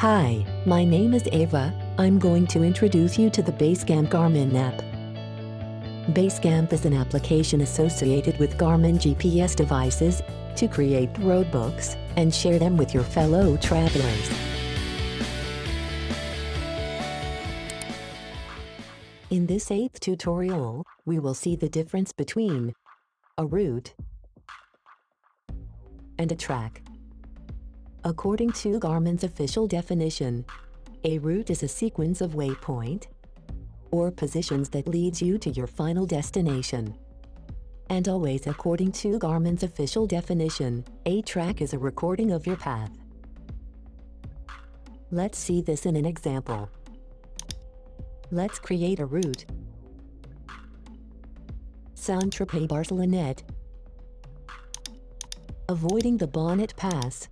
Hi, my name is Ava. I'm going to introduce you to the BaseCamp Garmin app. BaseCamp is an application associated with Garmin GPS devices to create roadbooks and share them with your fellow travelers. In this 8th tutorial, we will see the difference between a route and a track. According to Garmin's official definition, a route is a sequence of waypoint or positions that leads you to your final destination. And always according to Garmin's official definition, a track is a recording of your path. Let's see this in an example. Let's create a route. Saint-Tropez Barcelonnette. Avoiding the Bonnet Pass,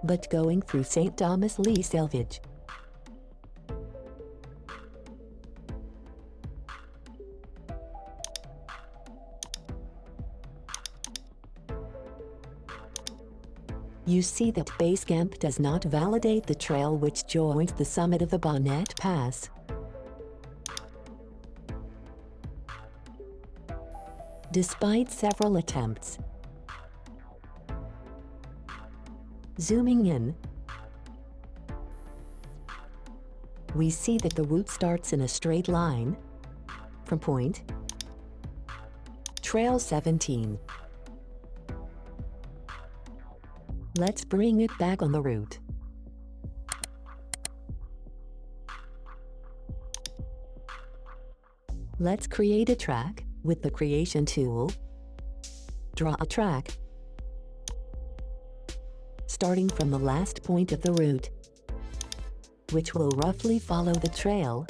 but going through St. Thomas-les-Selvages. You see that BaseCamp does not validate the trail which joins the summit of the Bonnet Pass. Despite several attempts. Zooming in, we see that the route starts in a straight line from point Trail 17. Let's bring it back on the route. Let's create a track with the Creation tool. Draw a track starting from the last point of the route, which will roughly follow the trail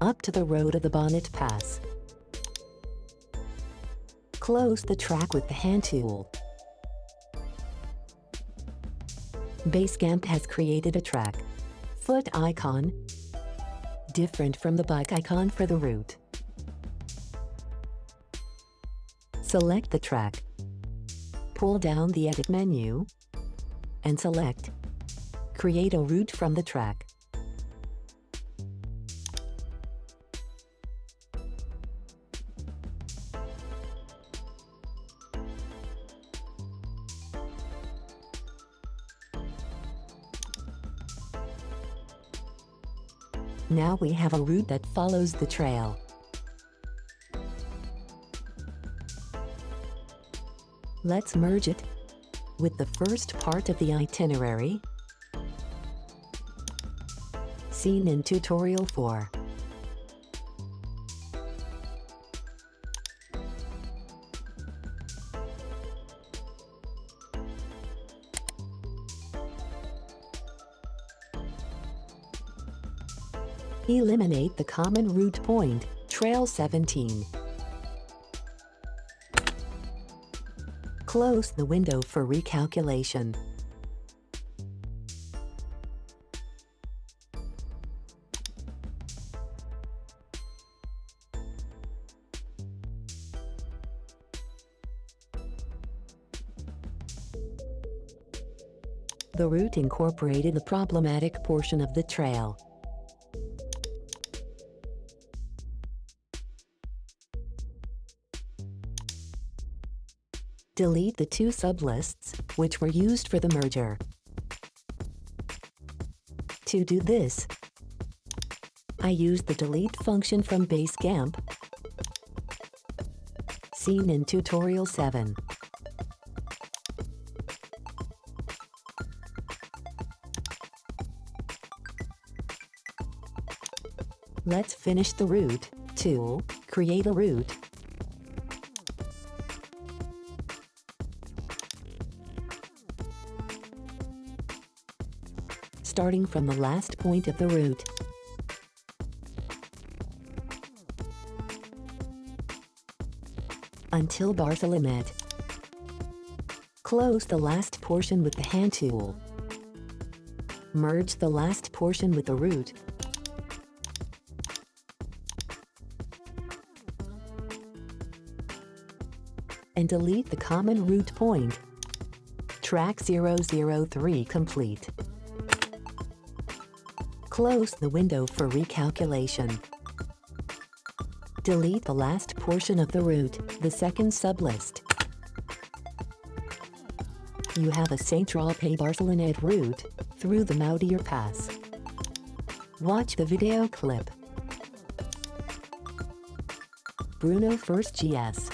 up to the road of the Bonnet Pass. Close the track with the hand tool. BaseCamp has created a track foot icon different from the bike icon for the route. Select the track. Pull down the Edit menu and select Create a route from the track. Now we have a route that follows the trail. Let's merge it with the first part of the itinerary, seen in Tutorial 4. Eliminate the common route point, Trail 17. Close the window for recalculation. The route incorporated the problematic portion of the trail. Delete the two sublists, which were used for the merger. To do this, I used the delete function from BaseCamp, seen in Tutorial 7. Let's finish the route tool, create a route. Starting from the last point of the route. Until Barcelonnette. Close the last portion with the hand tool. Merge the last portion with the route. and delete the common route point. Track 003 complete. Close the window for recalculation. Delete the last portion of the route, the second sublist. You have a Saint-Tropez-Barcelonnette route through the Moutière Pass. Watch the video clip. Bruno First GS.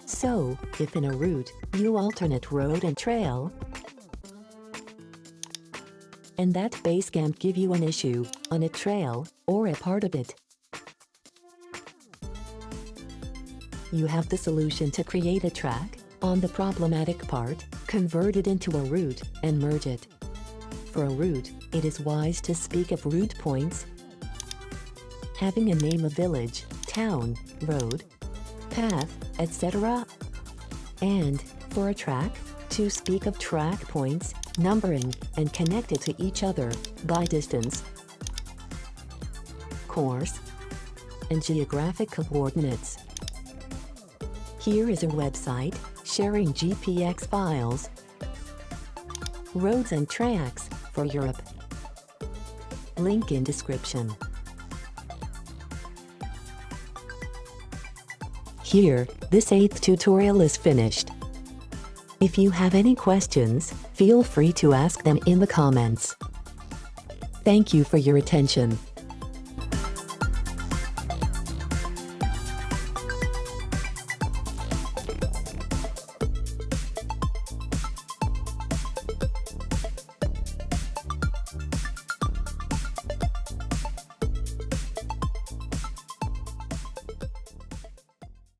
So, if in a route, you alternate road and trail, and that BaseCamp give you an issue on a trail or a part of it, you have the solution to create a track on the problematic part, convert it into a route, and merge it. For a route, it is wise to speak of route points having a name of village, town, road, path, etc. And, for a track, to speak of track points, numbering, and connected to each other by distance, course, and geographic coordinates. Here is a website sharing GPX files, roads and tracks for Europe. Link in description. Here, this 8th tutorial is finished. If you have any questions, feel free to ask them in the comments. Thank you for your attention.